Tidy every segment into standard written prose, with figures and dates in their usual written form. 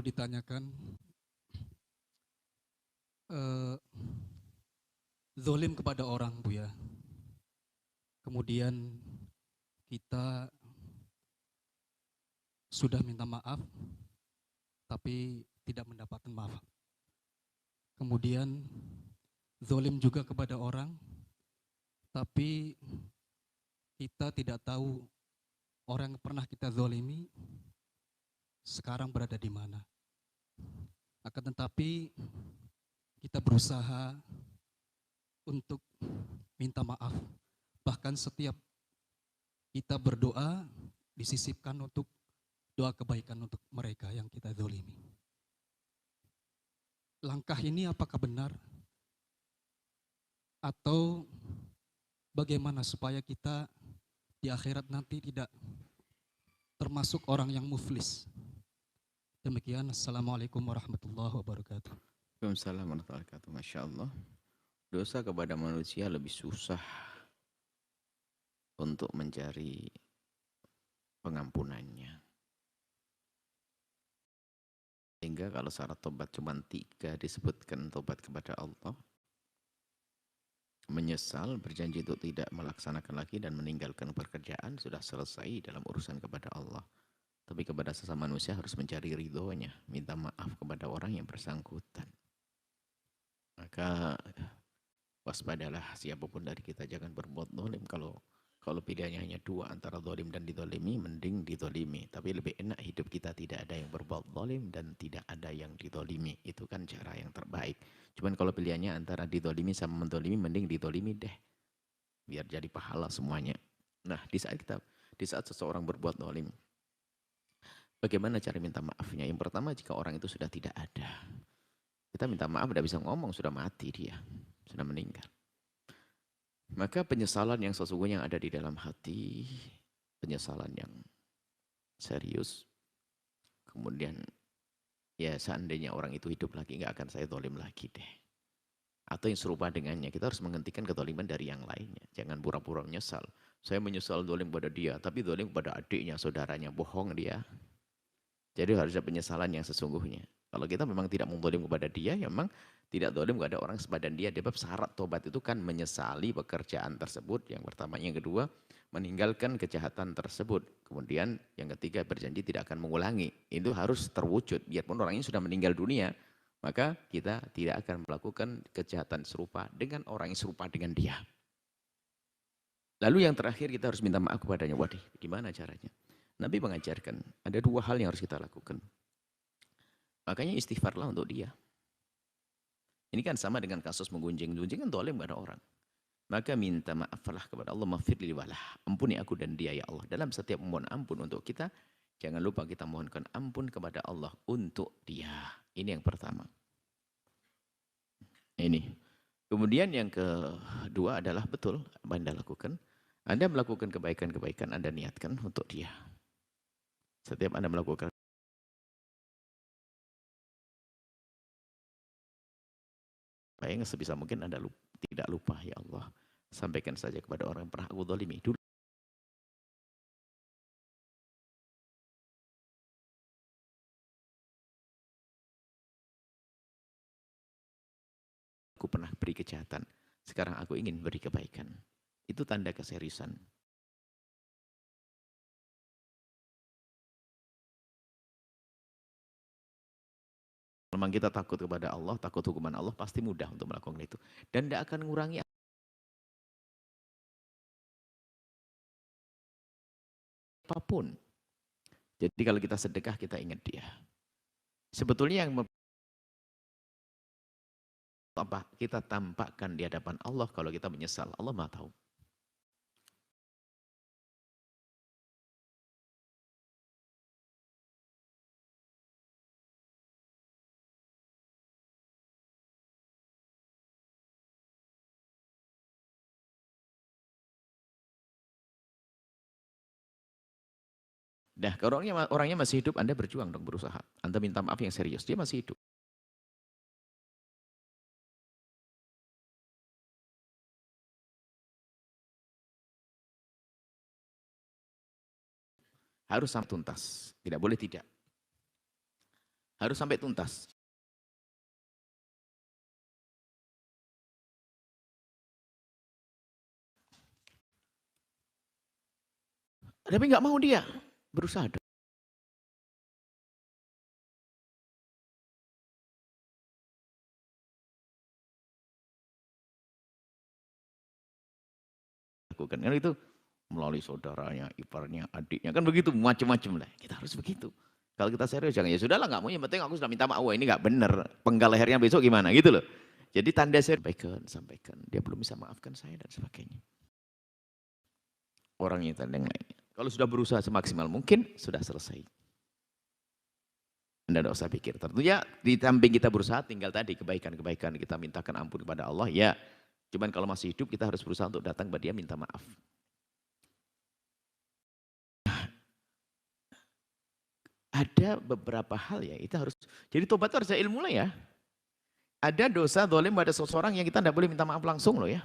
kalau ditanyakan eh, zolim kepada orang, Bu ya. Kemudian kita sudah minta maaf, tapi tidak mendapatkan maaf. Kemudian zolim juga kepada orang, tapi kita tidak tahu orang yang pernah kita zolimi sekarang berada di mana. Akan tetapi kita berusaha untuk minta maaf. Bahkan setiap kita berdoa disisipkan untuk doa kebaikan untuk mereka yang kita zolimi. Langkah ini apakah benar? Atau bagaimana supaya kita di akhirat nanti tidak termasuk orang yang muflis? Demikian, Assalamualaikum warahmatullahi wabarakatuh. Waalaikumsalam warahmatullahi wabarakatuh. Masya Allah. Dosa kepada manusia lebih susah untuk mencari pengampunannya. Sehingga kalau syarat tobat cuma 3 disebutkan tobat kepada Allah, menyesal, berjanji untuk tidak melaksanakan lagi dan meninggalkan pekerjaan, sudah selesai dalam urusan kepada Allah. Tapi kepada sesama manusia harus mencari ridhonya, minta maaf kepada orang yang bersangkutan. Maka waspadalah siapapun dari kita, jangan berbuat zalim. Kalau pilihannya hanya 2 antara zalim dan dizalimi, mending dizalimi. Tapi lebih enak hidup kita tidak ada yang berbuat zalim dan tidak ada yang dizalimi. Itu kan cara yang terbaik. Cuman kalau pilihannya antara dizalimi sama menzalimi, mending dizalimi deh. Biar jadi pahala semuanya. Nah, di saat seseorang berbuat zalim, bagaimana cara minta maafnya? Yang pertama, jika orang itu sudah tidak ada. Kita minta maaf, tidak bisa ngomong, sudah mati dia. Sudah meninggal. Maka penyesalan yang sesungguhnya ada di dalam hati, penyesalan yang serius, kemudian ya seandainya orang itu hidup lagi, nggak akan saya zalim lagi deh. Atau yang serupa dengannya, kita harus menghentikan kezaliman dari yang lainnya. Jangan pura-pura menyesal. Saya menyesal zalim pada dia, tapi zalim pada adiknya, saudaranya, bohong dia. Jadi harus ada penyesalan yang sesungguhnya. Kalau kita memang tidak mengzalim kepada dia, ya memang tidak zalim kepada orang sepadan dia. Sebab syarat tobat itu kan menyesali pekerjaan tersebut. Yang pertama, yang kedua, meninggalkan kejahatan tersebut. Kemudian yang ketiga, berjanji tidak akan mengulangi. Itu harus terwujud. Biarpun orangnya sudah meninggal dunia, maka kita tidak akan melakukan kejahatan serupa dengan orang yang serupa dengan dia. Lalu yang terakhir, kita harus minta maaf kepadanya. Waduh, gimana caranya? Nabi mengajarkan, ada 2 hal yang harus kita lakukan. Makanya istighfarlah untuk dia. Ini kan sama dengan kasus menggunjing. Gunjing kan zalim pada orang. Maka minta maaflah kepada Allah. Maghfirli walah. Ampuni aku dan dia ya Allah. Dalam setiap memohon ampun untuk kita, jangan lupa kita mohonkan ampun kepada Allah untuk dia. Ini yang pertama. Ini. Kemudian yang kedua adalah betul apa yang Anda lakukan. Anda melakukan kebaikan-kebaikan, Anda niatkan untuk dia. Setiap Anda melakukan yang sebisa mungkin Anda tidak lupa, ya Allah. Sampaikan saja kepada orang yang pernah aku zalimi. Dulu aku pernah beri kejahatan. Sekarang aku ingin beri kebaikan. Itu tanda keseriusan. Memang kita takut kepada Allah, takut hukuman Allah, pasti mudah untuk melakukan itu. Dan tidak akan mengurangi apapun. Jadi kalau kita sedekah, kita ingat dia. Sebetulnya yang apa kita tampakkan di hadapan Allah kalau kita menyesal, Allah Maha tahu. Nah, kalau orangnya masih hidup, Anda berjuang dong, berusaha. Anda minta maaf yang serius, dia masih hidup. Harus sampai tuntas, tidak boleh tidak. Harus sampai tuntas. Tapi nggak mau dia berusaha. Lakukan kan itu melalui saudaranya, iparnya, adiknya, kan begitu macam-macam lah. Kita harus begitu. Kalau kita serius jangan, ya sudahlah nggak mau, yang penting aku sudah minta maaf, ini nggak benar, penggal lehernya besok gimana gitu loh. Jadi tanda serius, sampaikan, dia belum bisa maafkan saya dan sebagainya. Orangnya dan yang lainnya. Kalau sudah berusaha semaksimal mungkin, sudah selesai. Anda tidak usah pikir. Tentunya di samping kita berusaha, tinggal tadi kebaikan-kebaikan, kita mintakan ampun kepada Allah, ya. Cuman kalau masih hidup, kita harus berusaha untuk datang kepada dia minta maaf. Ada beberapa hal ya, itu harus, jadi tobat itu harus ada ilmu lah ya. Ada dosa zalim pada seseorang yang kita tidak boleh minta maaf langsung loh ya.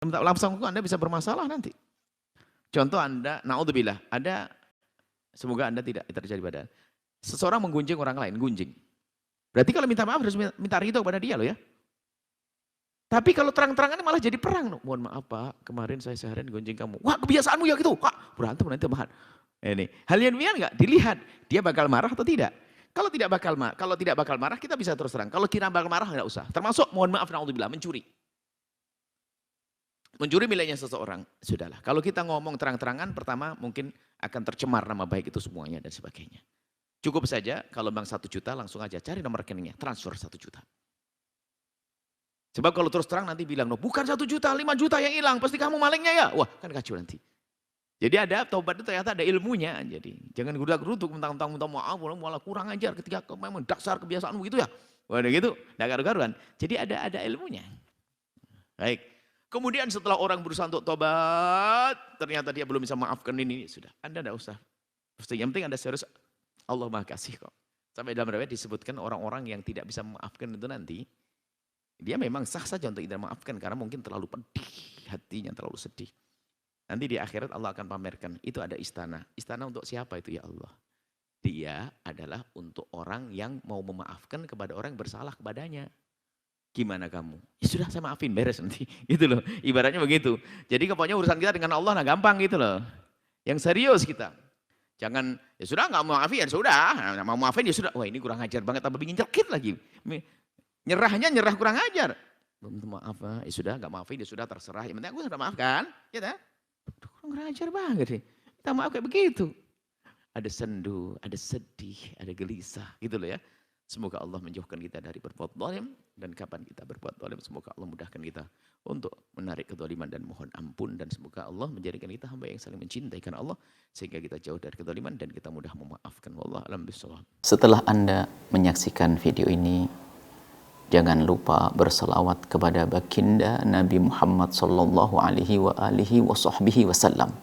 Minta langsung Anda bisa bermasalah nanti. Contoh Anda, naudzubillah, ada, semoga Anda tidak terjadi pada seseorang menggunjing orang lain, gunjing. Berarti kalau minta maaf harus minta ridho kepada dia loh ya. Tapi kalau terang-terangan malah jadi perang. Mohon maaf Pak, kemarin saya seharian gunjing kamu. Wah kebiasaanmu ya gitu. Wah berantem nanti mahan. Ini hal yang biasa enggak dilihat, dia bakal marah atau tidak. Kalau tidak bakal marah kita bisa terus terang. Kalau kira bakal marah enggak usah. Termasuk mohon maaf naudzubillah mencuri. Mencuri miliknya seseorang, sudahlah. Kalau kita ngomong terang-terangan, pertama mungkin akan tercemar nama baik itu semuanya dan sebagainya. Cukup saja kalau bang 1 juta langsung aja cari nomor rekeningnya, transfer 1 juta. Sebab kalau terus terang nanti bilang, no, bukan 1 juta, 5 juta yang hilang, pasti kamu malingnya ya. Wah kan kacau nanti. Jadi ada taubat itu ternyata ada ilmunya. Jadi jangan gerudak-geruduk mentang-mentang minta maaf, malah kurang ajar ketika memang dasar kebiasaanmu gitu ya. Wah gitu, tidak garu-garuan. Jadi ada ilmunya. Baik. Kemudian setelah orang berusaha untuk tobat, ternyata dia belum bisa maafkan ini, sudah. Anda tidak usah. Yang penting Anda serius, Allah Maha Kasih kok. Sampai dalam riwayat disebutkan orang-orang yang tidak bisa memaafkan itu nanti, dia memang sah saja untuk tidak memaafkan karena mungkin terlalu pedih, hatinya terlalu sedih. Nanti di akhirat Allah akan pamerkan, itu ada istana. Istana untuk siapa itu ya Allah? Dia adalah untuk orang yang mau memaafkan kepada orang yang bersalah kepadanya. Gimana kamu? Ya sudah saya maafin, beres nanti. Gitu loh, ibaratnya begitu. Jadi pokoknya urusan kita dengan Allah nah gampang gitu loh. Yang serius kita. Jangan, ya sudah nggak mau maafin, ya sudah. Nggak mau maafin ya sudah. Wah ini kurang ajar banget, tambah bikin nyelkit lagi. Nyerahnya nyerah kurang ajar. Belum maaf, ya sudah nggak maafin, ya sudah terserah. Yang penting aku sudah maafkan. Ya dah. Kurang ajar banget deh. Kita maaf kayak begitu. Ada sendu, ada sedih, ada gelisah gitu loh ya. Semoga Allah menjauhkan kita dari berbuat zalim, dan kapan kita berbuat zalim semoga Allah mudahkan kita untuk menarik kezaliman dan mohon ampun, dan semoga Allah menjadikan kita hamba yang saling mencintai karena Allah sehingga kita jauh dari kezaliman dan kita mudah memaafkan. Wallahu a'lam bishawab. Setelah Anda menyaksikan video ini, jangan lupa berselawat kepada baginda Nabi Muhammad sallallahu alaihi wa alihi wa sahbihi wasallam.